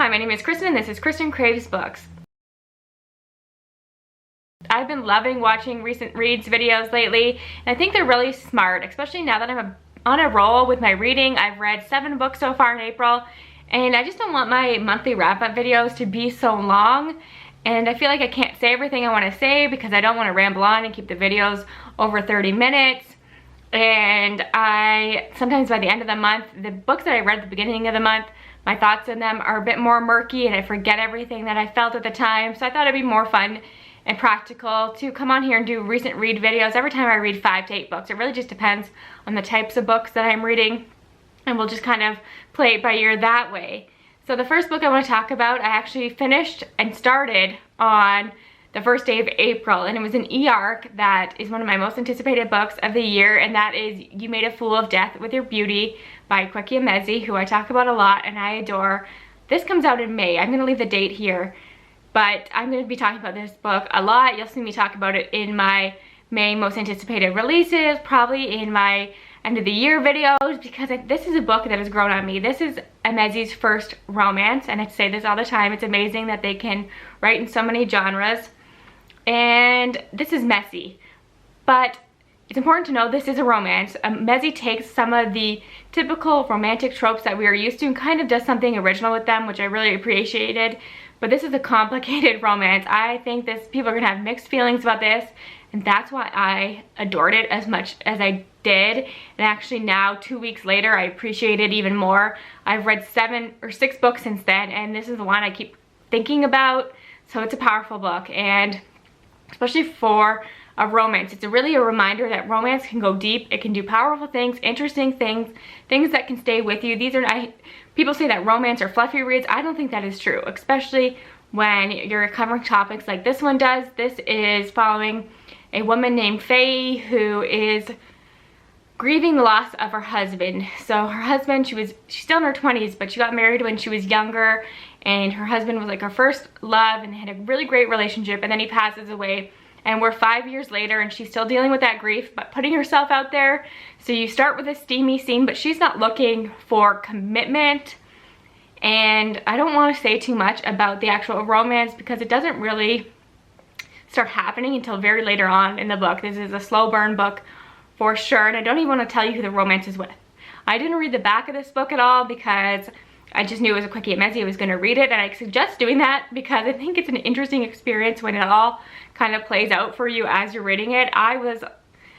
Hi, my name is Kristin and this is Kristin Kraves Books. I've been loving watching recent reads videos lately, and I think they're really smart, especially now that I'm on a roll with my reading. I've read 7 books so far in April, and I just don't want my monthly wrap-up videos to be so long, and I feel like I can't say everything I want to say because I don't want to ramble on and keep the videos over 30 minutes. And sometimes by the end of the month, the books that I read at the beginning of the month, my thoughts on them are a bit more murky and I forget everything that I felt at the time. So I thought it'd be more fun and practical to come on here and do recent read videos every time I read 5 to 8 books. It really just depends on the types of books that I'm reading, and we'll just kind of play it by ear that way. So the first book I want to talk about, I actually finished and started on the first day of April, and it was an e-arc that is one of my most anticipated books of the year, and that is You Made a Fool of Death with Your Beauty by Kweki Emezi, who I talk about a lot and I adore. This comes out in May. I'm going to leave the date here, but I'm going to be talking about this book a lot. You'll see me talk about it in my May most anticipated releases, probably in my end of the year videos, because this is a book that has grown on me. This is Emezi's first romance, and I say this all the time. It's amazing that they can write in so many genres. And this is messy, but it's important to know this is a romance. Emezi takes some of the typical romantic tropes that we are used to and kind of does something original with them, which I really appreciated. But this is a complicated romance. I think people are gonna have mixed feelings about this, and that's why I adored it as much as I did. And actually now, 2 weeks later, I appreciate it even more. I've read 7 or 6 books since then, and this is the one I keep thinking about. So it's a powerful book, and especially for a romance, it's really a reminder that romance can go deep. It can do powerful things, interesting things, things that can stay with you. People say that romance are fluffy reads. I don't think that is true, especially when you're covering topics like this one does. This is following a woman named Faye who is grieving the loss of her husband. So her husband, she's still in her 20s, but she got married when she was younger, and her husband was like her first love and they had a really great relationship, and then he passes away, and we're 5 years later and she's still dealing with that grief but putting herself out there. So you start with a steamy scene, but she's not looking for commitment, and I don't want to say too much about the actual romance because it doesn't really start happening until very later on in the book. This is a slow burn book for sure, and I don't even want to tell you who the romance is with. I didn't read the back of this book at all because I just knew it was a Kweki Emezi. I was going to read it, and I suggest doing that because I think it's an interesting experience when it all kind of plays out for you as you're reading it.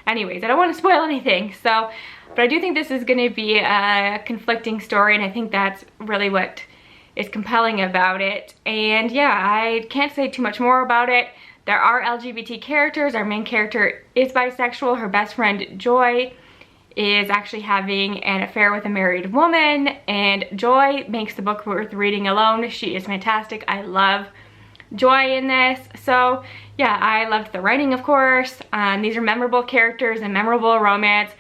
Anyways, I don't want to spoil anything, but I do think this is going to be a conflicting story, and I think that's really what is compelling about it. And yeah, I can't say too much more about it. There are LGBT characters. Our main character is bisexual. Her best friend, Joy, is actually having an affair with a married woman, and Joy makes the book worth reading alone. She is fantastic. I love Joy in this. So yeah, I loved the writing, of course. These are memorable characters and memorable romance.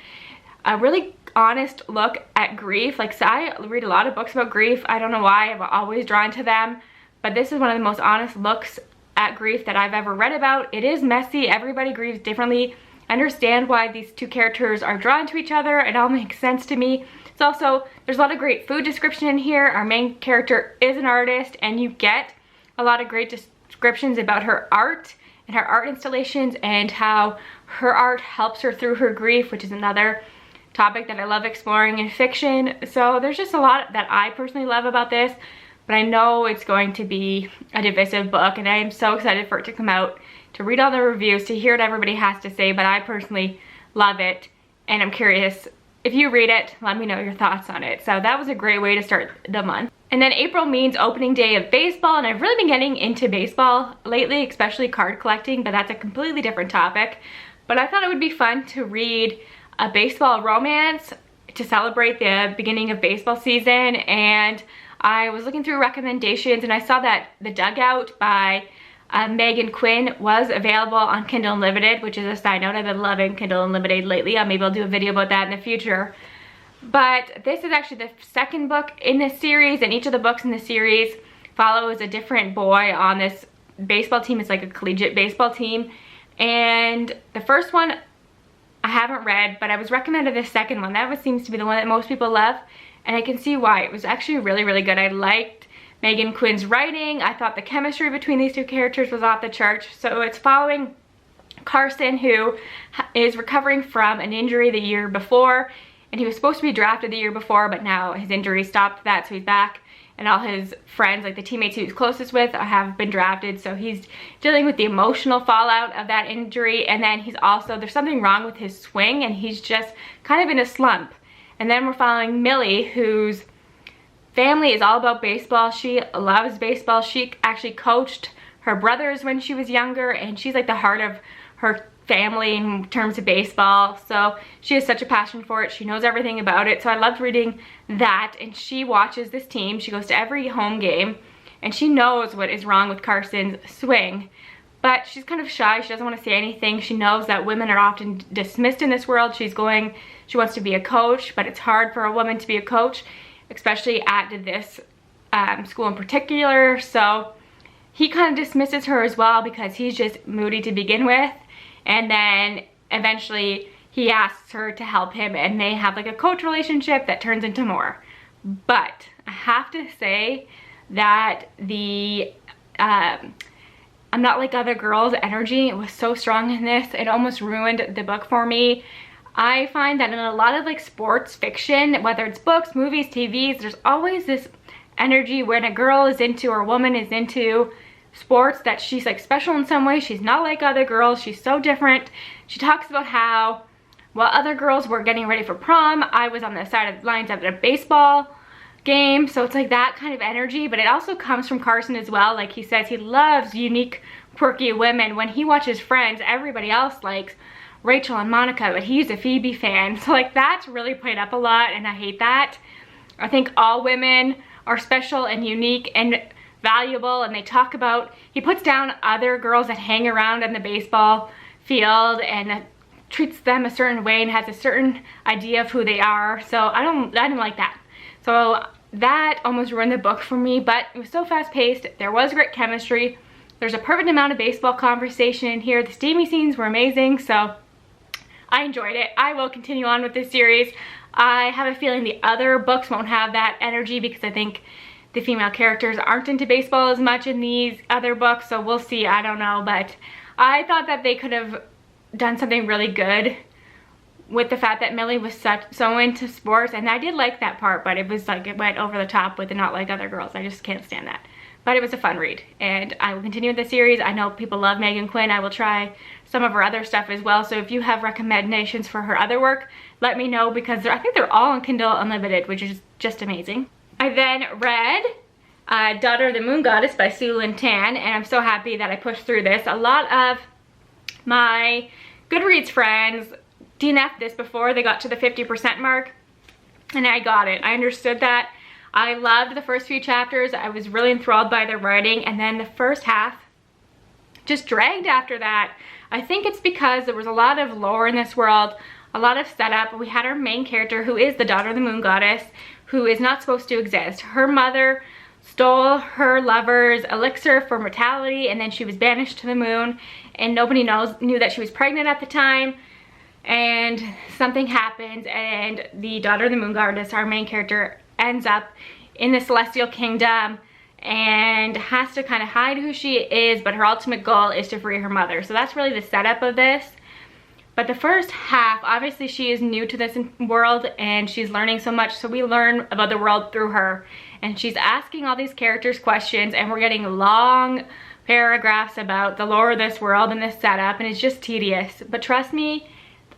A really honest look at grief. So I read a lot of books about grief. I don't know why, I've always drawn to them, but this is one of the most honest looks at grief that I've ever read about. It is messy. Everybody grieves differently. I understand why these two characters are drawn to each other. It all makes sense to me. It's also, there's a lot of great food description in here. Our main character is an artist, and you get a lot of great descriptions about her art and her art installations and how her art helps her through her grief, which is another topic that I love exploring in fiction. So there's just a lot that I personally love about this, but I know it's going to be a divisive book, and I am so excited for it to come out, to read all the reviews, to hear what everybody has to say. But I personally love it, and I'm curious, if you read it, let me know your thoughts on it. So that was a great way to start the month. And then April means opening day of baseball, and I've really been getting into baseball lately, especially card collecting, but that's a completely different topic. But I thought it would be fun to read a baseball romance to celebrate the beginning of baseball season, and I was looking through recommendations and I saw that The Dugout by Megan Quinn was available on Kindle Unlimited, which is a side note. I've been loving Kindle Unlimited lately. Maybe I'll do a video about that in the future. But this is actually the second book in this series, and each of the books in the series follows a different boy on this baseball team. It's like a collegiate baseball team. And the first one I haven't read, but I was recommended the second one. That one seems to be the one that most people love, and I can see why. It was actually really, really good. I liked Megan Quinn's writing. I thought the chemistry between these two characters was off the charts. So it's following Carson, who is recovering from an injury the year before, and he was supposed to be drafted the year before, but now his injury stopped that, so he's back. And all his friends, like the teammates he was closest with, have been drafted. So he's dealing with the emotional fallout of that injury. And then he's also, there's something wrong with his swing, and he's just kind of in a slump. And then we're following Millie, whose family is all about baseball. She loves baseball. She actually coached her brothers when she was younger, and she's like the heart of her family in terms of baseball. So she has such a passion for it. She knows everything about it. So I loved reading that. And she watches this team. She goes to every home game, and she knows what is wrong with Carson's swing, but she's kind of shy. She doesn't want to say anything. She knows that women are often dismissed in this world. She wants to be a coach, but it's hard for a woman to be a coach, especially at this school in particular. So he kind of dismisses her as well because he's just moody to begin with. And then eventually he asks her to help him, and they have like a coach relationship that turns into more. But I have to say that the I'm not like other girls energy was so strong in this, it almost ruined the book for me. I find that in a lot of like sports fiction, whether it's books, movies, TVs, there's always this energy when a girl is into or a woman is into sports that she's like special in some way. She's not like other girls. She's so different. She talks about how while other girls were getting ready for prom, I was on the sidelines of a baseball game. So it's like that kind of energy, but it also comes from Carson as well. Like he says, he loves unique, quirky women. When he watches Friends, everybody else likes Rachel and Monica, but he's a Phoebe fan. So like that's really played up a lot, and I hate that. I think all women are special and unique and valuable, and they talk about, he puts down other girls that hang around in the baseball field and treats them a certain way and has a certain idea of who they are. So I didn't like that. So that almost ruined the book for me, but it was so fast paced. There was great chemistry. There's a perfect amount of baseball conversation in here. The steamy scenes were amazing, so I enjoyed it. I will continue on with this series. I have a feeling the other books won't have that energy because I think the female characters aren't into baseball as much in these other books, so we'll see. I don't know, but I thought that they could have done something really good with the fact that Millie was so into sports, and I did like that part, but it was like it went over the top with the not like other girls. I just can't stand that. But it was a fun read, and I will continue with the series. I know people love Megan Quinn. I will try some of her other stuff as well, so if you have recommendations for her other work, let me know, because I think they're all on Kindle Unlimited, which is just amazing. I then read Daughter of the Moon Goddess by Sue Lynn Tan, and I'm so happy that I pushed through this. A lot of my Goodreads friends DNF'd this before they got to the 50% mark, and I got it. I understood that. I loved the first few chapters. I was really enthralled by their writing, and then the first half just dragged after that. I think it's because there was a lot of lore in this world, a lot of setup. We had our main character, who is the Daughter of the Moon Goddess, who is not supposed to exist. Her mother stole her lover's elixir for mortality, and then she was banished to the moon, and nobody knew that she was pregnant at the time. And something happens, and the Daughter of the Moon Goddess, our main character, ends up in the celestial kingdom and has to kind of hide who she is, but her ultimate goal is to free her mother. So that's really the setup of this. But the first half, obviously she is new to this world and she's learning so much, so we learn about the world through her. And she's asking all these characters questions, and we're getting long paragraphs about the lore of this world and this setup, and it's just tedious. But trust me,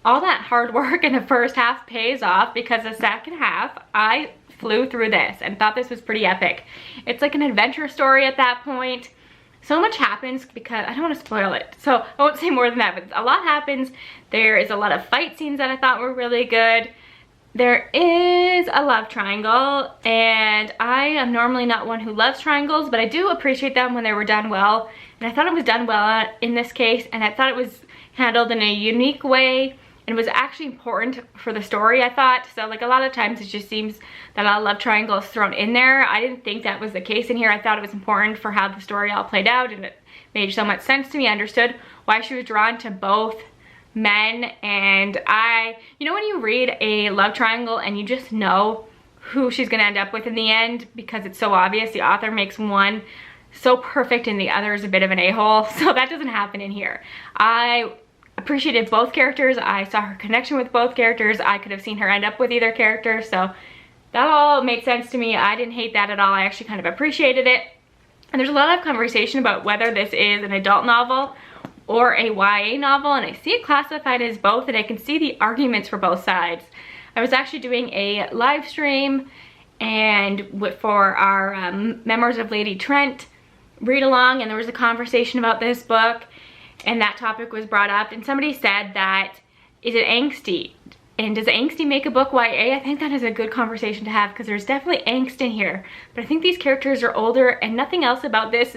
all that hard work in the first half pays off, because the second half, I flew through this and thought this was pretty epic. It's like an adventure story at that point. So much happens, because I don't want to spoil it, so I won't say more than that, but a lot happens. There is a lot of fight scenes that I thought were really good. There is a love triangle, and I am normally not one who loves triangles, but I do appreciate them when they were done well, and I thought it was done well in this case, and I thought it was handled in a unique way, and it was actually important for the story, I thought. So like a lot of times it just seems that a love triangle is thrown in there. I didn't think that was the case in here. I thought it was important for how the story all played out, and it made so much sense to me. I understood why she was drawn to both men, and you know when you read a love triangle and you just know who she's gonna end up with in the end because it's so obvious. The author makes one so perfect and the other is a bit of an a-hole, so that doesn't happen in here. I appreciated both characters. I saw her connection with both characters. I could have seen her end up with either character, so that all made sense to me. I didn't hate that at all. I actually kind of appreciated it. And there's a lot of conversation about whether this is an adult novel or a YA novel, and I see it classified as both, and I can see the arguments for both sides. I was actually doing a live stream and for our Memoirs of Lady Trent read along, and there was a conversation about this book, and that topic was brought up, and somebody said that, is it angsty? And does angsty make a book YA? I think that is a good conversation to have because there's definitely angst in here, but I think these characters are older and nothing else about this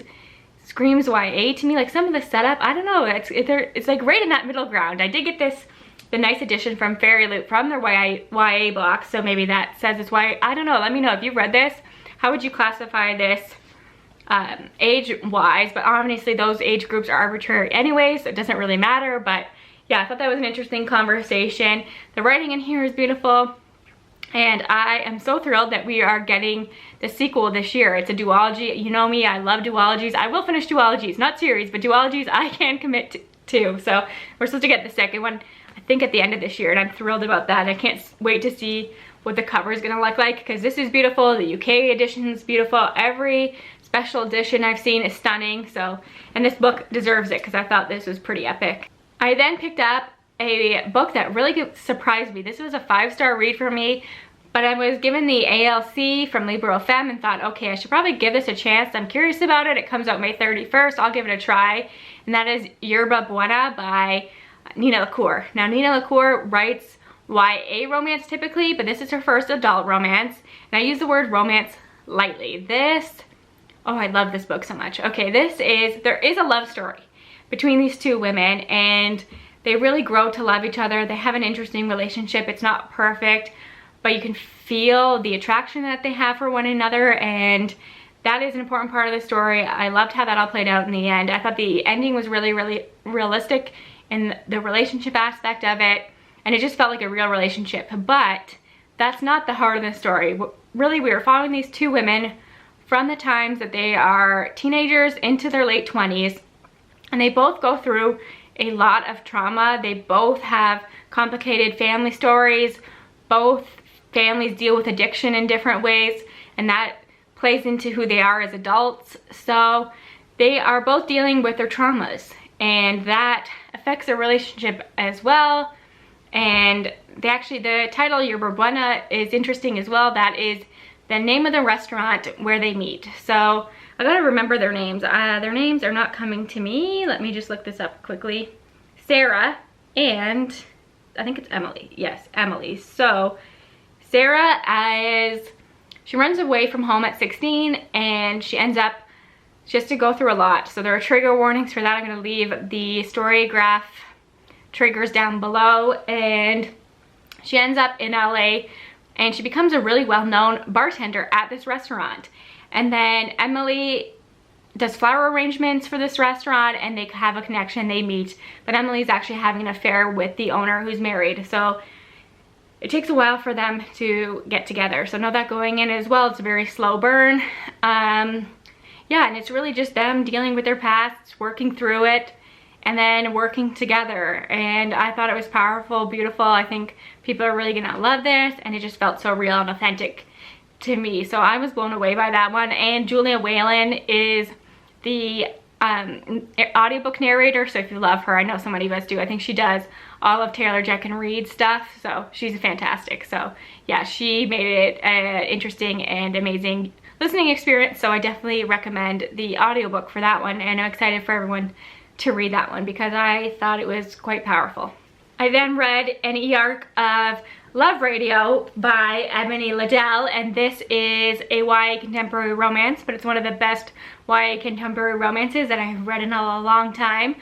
screams YA to me. Like some of the setup, I don't know, it's like right in that middle ground. I did get the nice edition from Fairy Loot from their YA box, so maybe that says it's YA. I don't know, let me know if you've read this. How would you classify this age-wise? But obviously those age groups are arbitrary anyways, so it doesn't really matter. But yeah, I thought that was an interesting conversation. The writing in here is beautiful, and I am so thrilled that we are getting the sequel this year. It's a duology. You know me, I love duologies. I will finish duologies, not series, but duologies I can commit to. So we're supposed to get the second one, I think, at the end of this year, and I'm thrilled about that. I can't wait to see what the cover is gonna look like because this is beautiful. The UK edition is beautiful. Every special edition I've seen is stunning. So, and this book deserves it because I thought this was pretty epic. I then picked up a book that really surprised me. This was a 5-star read for me, but I was given the ALC from Libro Femme and thought, okay, I should probably give this a chance. I'm curious about it. It comes out May 31st. I'll give it a try. And that is Yerba Buena by Nina LaCour. Now, Nina LaCour writes YA romance typically, but this is her first adult romance. And I use the word romance lightly. Oh, I love this book so much. Okay, there is a love story between these two women, and they really grow to love each other. They have an interesting relationship. It's not perfect, but you can feel the attraction that they have for one another, and that is an important part of the story. I loved how that all played out in the end. I thought the ending was really, really realistic in the relationship aspect of it, and it just felt like a real relationship. But that's not the heart of the story. Really, we are following these two women from the times that they are teenagers into their late 20s, and they both go through a lot of trauma. They both have complicated family stories. Both families deal with addiction in different ways, and that plays into who they are as adults. So they are both dealing with their traumas, and that affects their relationship as well. And the title Yerba Buena is interesting as well. That is the name of the restaurant where they meet. So I gotta remember their names. Their names are not coming to me. Let me just look this up quickly. Sarah and I think it's Emily. Yes, Emily. So Sarah she runs away from home at 16, and she ends up just to go through a lot. So there are trigger warnings for that. I'm gonna leave the story graph triggers down below. And she ends up in LA, and she becomes a really well-known bartender at this restaurant. And then Emily does flower arrangements for this restaurant, and they have a connection, they meet, but Emily's actually having an affair with the owner who's married. So it takes a while for them to get together. So know that going in as well. It's a very slow burn. Yeah, and it's really just them dealing with their pasts, working through it, and then working together. And I thought it was powerful, beautiful. I think people are really gonna love this, and it just felt so real and authentic to me. So I was blown away by that one. And Julia Whalen is the audiobook narrator, so if you love her, I know so many of us do. I think she does all of Taylor Jeck and Reid stuff, so she's fantastic. So yeah, she made it an interesting and amazing listening experience, so I definitely recommend the audiobook for that one, and I'm excited for everyone to read that one because I thought it was quite powerful. I then read an e-arc of Love Radio by Ebony Liddell, and this is a YA contemporary romance, but it's one of the best YA contemporary romances that I've read in a long time.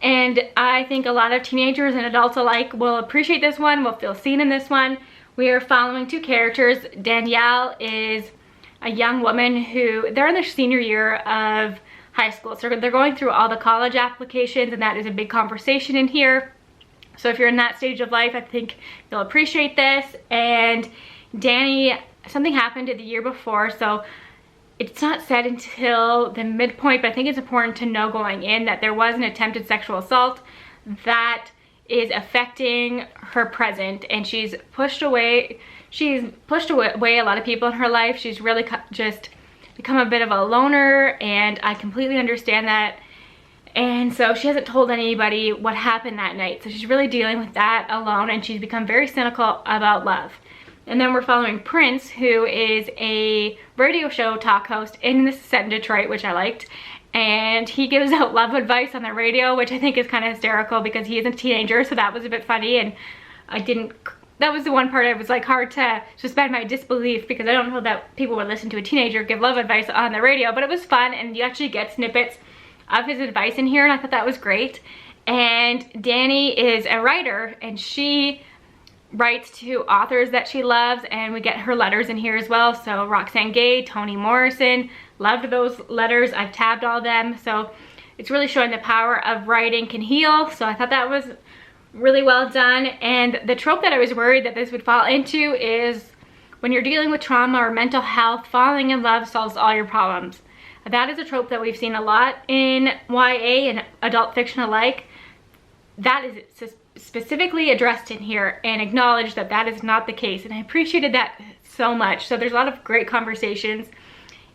And I think a lot of teenagers and adults alike will appreciate this one, will feel seen in this one. We are following two characters. Danielle is a young woman they're in their senior year of high school. So they're going through all the college applications, and that is a big conversation in here. So if you're in that stage of life, I think you'll appreciate this. And Danny something happened the year before, so it's not said until the midpoint, but I think it's important to know going in that there was an attempted sexual assault that is affecting her present, and she's pushed away a lot of people in her life. She's really just become a bit of a loner, and I completely understand that. And so she hasn't told anybody what happened that night, so she's really dealing with that alone, and she's become very cynical about love. And then we're following Prince, who is a radio show talk host, and this is set in Detroit, which I liked. And he gives out love advice on the radio, which I think is kind of hysterical because he is a teenager, so that was a bit funny. And that was the one part I was like hard to suspend my disbelief, because I don't know that people would listen to a teenager give love advice on the radio, but it was fun, and you actually get snippets of his advice in here, and I thought that was great. And Dani is a writer, and she writes to authors that she loves, and we get her letters in here as well. So Roxane Gay, Toni Morrison, loved those letters. I've tabbed all of them, so it's really showing the power of writing can heal. So I thought that was really well done. And the trope that I was worried that this would fall into is when you're dealing with trauma or mental health, falling in love solves all your problems. That is a trope that we've seen a lot in YA and adult fiction alike. That is specifically addressed in here and acknowledged that that is not the case, and I appreciated that so much. So there's a lot of great conversations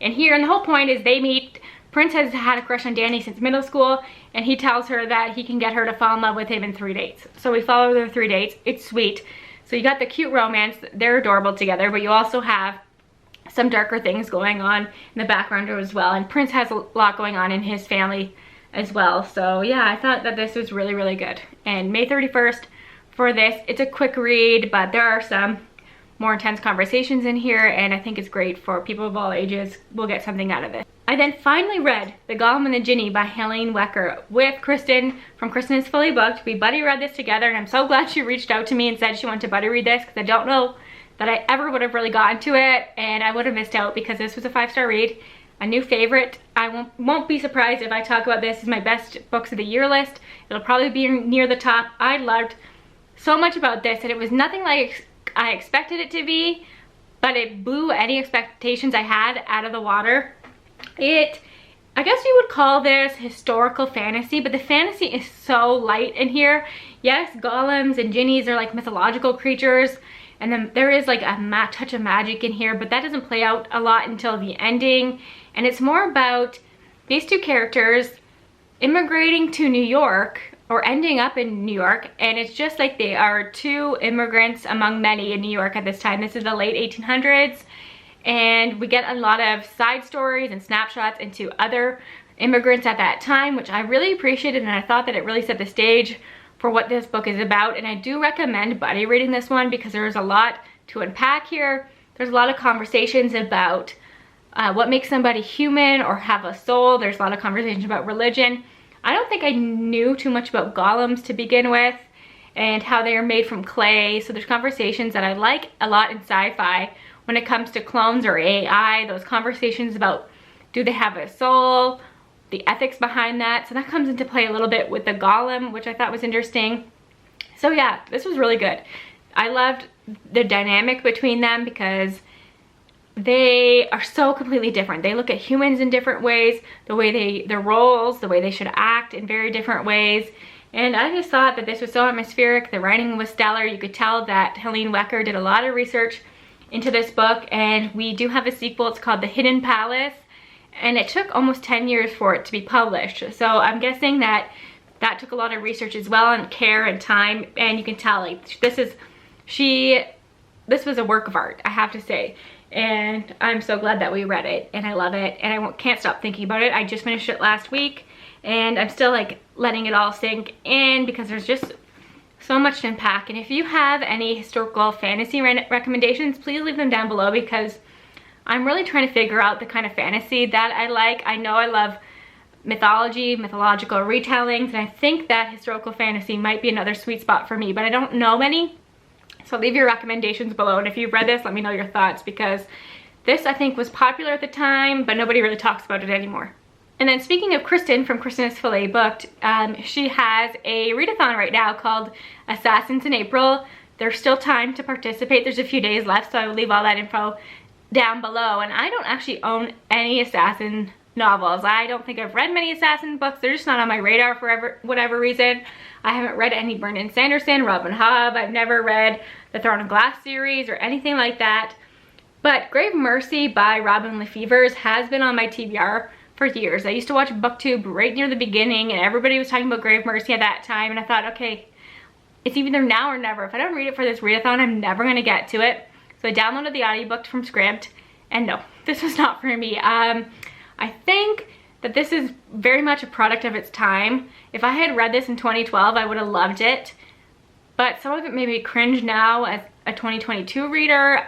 in here, and the whole point is they meet. Prince has had a crush on Dani since middle school, and he tells her that he can get her to fall in love with him in 3 dates. So we follow their 3 dates. It's sweet. So you got the cute romance, they're adorable together, but you also have some darker things going on in the background as well, and Prince has a lot going on in his family as well. So yeah, I thought that this was really, really good. And May 31st for this. It's a quick read, but there are some more intense conversations in here, and I think it's great for people of all ages. We'll get something out of it. I then finally read The Golem and the Jinni by Helene Wecker with Kristin from Kristin is Fully Booked. We buddy read this together, and I'm so glad she reached out to me and said she wanted to buddy read this, because I don't know that I ever would have really gotten to it, and I would have missed out because this was a 5-star read. A new favorite. I won't be surprised if I talk about this as my best books of the year list. It'll probably be near the top. I loved so much about this, and it was nothing like I expected it to be, but it blew any expectations I had out of the water. I guess you would call this historical fantasy, but the fantasy is so light in here. Yes, golems and jinnis are like mythological creatures, and then there is like a touch of magic in here, but that doesn't play out a lot until the ending. And it's more about these two characters immigrating to New York, or ending up in New York, and it's just like they are two immigrants among many in New York at this time. This is the late 1800s, and we get a lot of side stories and snapshots into other immigrants at that time, which I really appreciated, and I thought that it really set the stage for what this book is about. And I do recommend buddy reading this one because there's a lot to unpack here. There's a lot of conversations about what makes somebody human or have a soul. There's a lot of conversations about religion. I don't think I knew too much about golems to begin with and how they are made from clay. So there's conversations that I like a lot in sci-fi when it comes to clones or AI, those conversations about do they have a soul, the ethics behind that. So that comes into play a little bit with the golem, which I thought was interesting. So yeah, this was really good. I loved the dynamic between them because they are so completely different. They look at humans in different ways, their roles, the way they should act in very different ways. And I just thought that this was so atmospheric. The writing was stellar. You could tell that Helene Wecker did a lot of research into this book, and we do have a sequel. It's called The Hidden Palace, and it took almost 10 years for it to be published. So I'm guessing that that took a lot of research as well, and care and time, and you can tell like this was a work of art, I have to say. And I'm so glad that we read it, and I love it, and I can't stop thinking about it. I just finished it last week, and I'm still like letting it all sink in because there's just so much to unpack. And if you have any historical fantasy recommendations, please leave them down below, because I'm really trying to figure out the kind of fantasy that I like. I know I love mythology, mythological retellings, and I think that historical fantasy might be another sweet spot for me, but I don't know many. So leave your recommendations below, and if you've read this, let me know your thoughts, because this I think was popular at the time, but nobody really talks about it anymore. And then speaking of Kristin from Kristin is Fully Booked, she has a readathon right now called Assassins in April. There's still time to participate. There's a few days left, so I will leave all that info down below. And I don't actually own any assassin novels. I don't think I've read many assassin books. They're just not on my radar for whatever reason. I haven't read any Brandon Sanderson, Robin Hobb. I've never read the Throne of Glass series or anything like that. But Grave Mercy by Robin Lefevers has been on my TBR for years. I used to watch BookTube right near the beginning, and everybody was talking about Grave Mercy at that time, and I thought, okay, it's either now or never. If I don't read it for this readathon, I'm never going to get to it. So I downloaded the audiobook from Scribd, and no, this was not for me. I think that this is very much a product of its time. If I had read this in 2012, I would have loved it. But some of it made me cringe now as a 2022 reader.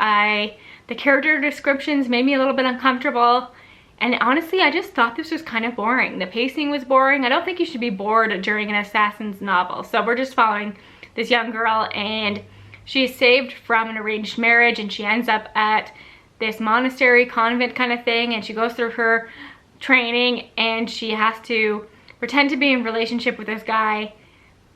The character descriptions made me a little bit uncomfortable. And honestly, I just thought this was kind of boring. The pacing was boring. I don't think you should be bored during an assassin's novel. So we're just following this young girl, and she's saved from an arranged marriage, and she ends up at this monastery convent kind of thing, and she goes through her training, and she has to pretend to be in relationship with this guy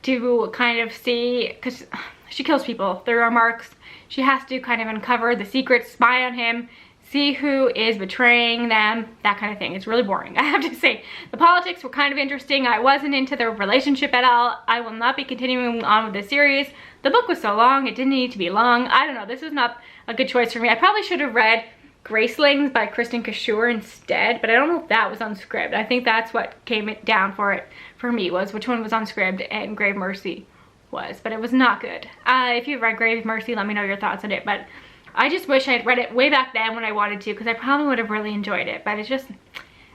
to kind of see, because she kills people, there are marks. She has to kind of uncover the secrets, spy on him, see who is betraying them, that kind of thing. It's really boring, I have to say. The politics were kind of interesting. I wasn't into their relationship at all. I will not be continuing on with the series. The book was so long, it didn't need to be long. I don't know, this was not a good choice for me. I probably should have read Gracelings by Kristin Cashore instead, but I don't know if that was on Scribd. I think that's what came down for it for me, was which one was on Scribd and Grave Mercy was, but it was not good. If you've read Grave Mercy, let me know your thoughts on it, but I just wish I had read it way back then when I wanted to, because I probably would have really enjoyed it, but it's just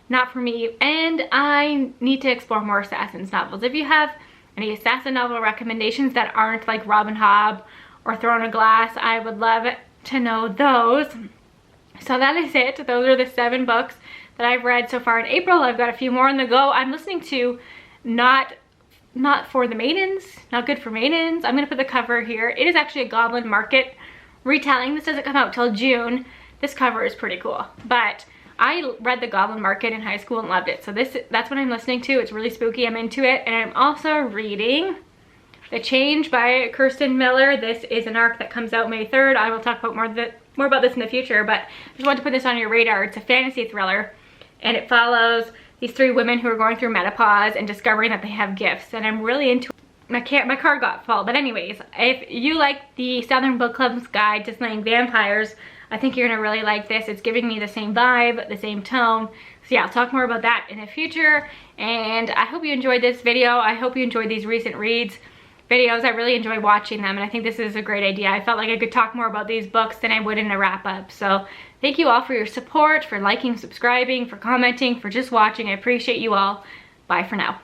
not for me. And I need to explore more Assassin's novels. If you have any assassin novel recommendations that aren't like Robin Hobb or Throne of Glass, I would love to know those. So that is it. Those are the 7 books that I've read so far in April. I've got a few more on the go. I'm listening to Not for the Maidens, Not Good for Maidens. I'm gonna put the cover here. It is actually a Goblin Market retelling. This doesn't come out till June. This cover is pretty cool, but I read The Goblin Market in high school and loved it. So that's what I'm listening to. It's really spooky. I'm into it. And I'm also reading The Change by Kirsten Miller. This is an arc that comes out May 3rd. I will talk about more about this in the future, but I just wanted to put this on your radar. It's a fantasy thriller, and it follows these 3 women who are going through menopause and discovering that they have gifts, and I'm really into it. My card got full, but anyways, if you like the Southern Book Club's Guide to Slaying Vampires, I think you're gonna really like this. It's giving me the same vibe, the same tone. So yeah, I'll talk more about that in the future, and I hope you enjoyed this video. I hope you enjoyed these recent reads videos. I really enjoy watching them, and I think this is a great idea. I felt like I could talk more about these books than I would in a wrap-up. So thank you all for your support, for liking, subscribing, for commenting, for just watching. I appreciate you all. Bye for now.